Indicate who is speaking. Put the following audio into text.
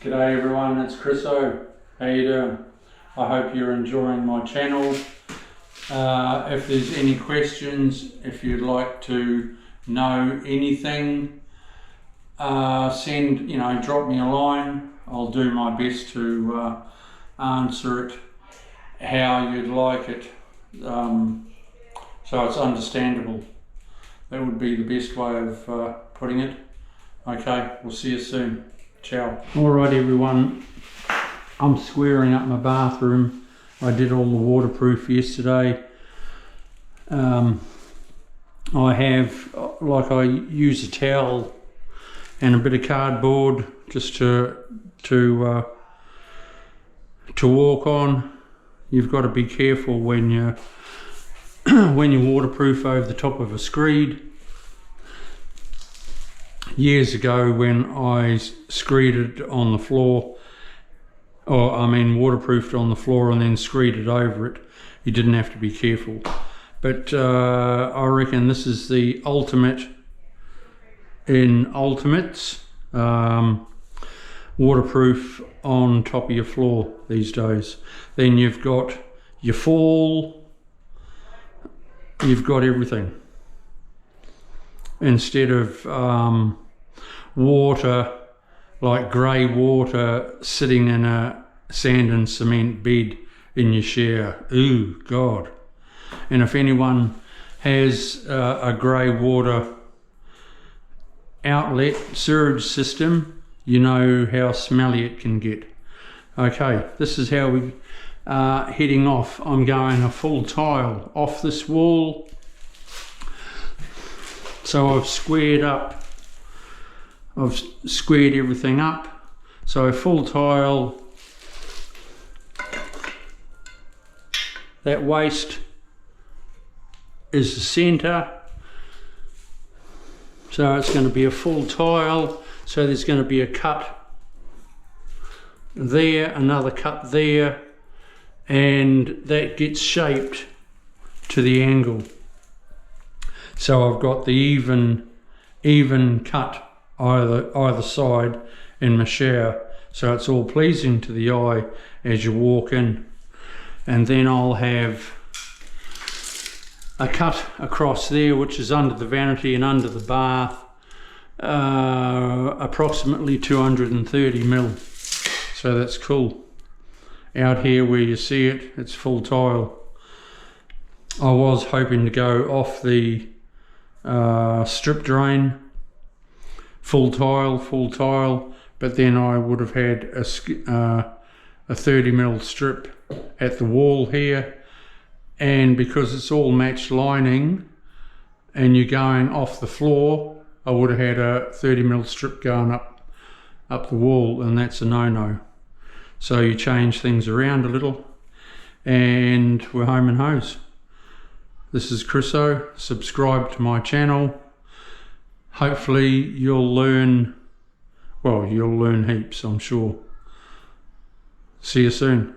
Speaker 1: G'day everyone, it's Chris O. How you doing? I hope you're enjoying my channel. If there's any questions, if you'd like to know anything, drop me a line. I'll do my best to answer it how you'd like it, so it's understandable. That would be the best way of putting it. Okay, we'll see you soon. Ciao. Alright everyone, I'm squaring up my bathroom. I did all the waterproof yesterday. I use a towel and a bit of cardboard just to walk on. You've got to be careful when you waterproof over the top of a screed. Years ago when I screeded on the floor, waterproofed on the floor and then screeded over it, you didn't have to be careful. But I reckon this is the ultimate in ultimates, waterproof on top of your floor these days. Then you've got your fall, you've got everything. Instead of water, like grey water, sitting in a sand and cement bed in your shower. Ooh, God. And if anyone has a grey water outlet sewage system, you know how smelly it can get. Okay, this is how we are heading off. I'm going a full tile off this wall. So I've squared everything up. So a full tile, that waste is the centre. So it's going to be a full tile. So there's going to be a cut there, another cut there, and that gets shaped to the angle. So I've got the even cut either side in my shower, so it's all pleasing to the eye as you walk in. And then I'll have a cut across there which is under the vanity and under the bath, approximately 230 mil. So that's cool. Out here where you see it, it's full tile. I was hoping to go off the strip drain, full tile, but then I would have had a 30 mil strip at the wall here, and because it's all matched lining and you're going off the floor, I would have had a 30 mil strip going up the wall, and that's a no-no. So you change things around a little, and we're home and hose. This is Chris O. Subscribe to my channel. Hopefully you'll learn heaps, I'm sure. See you soon.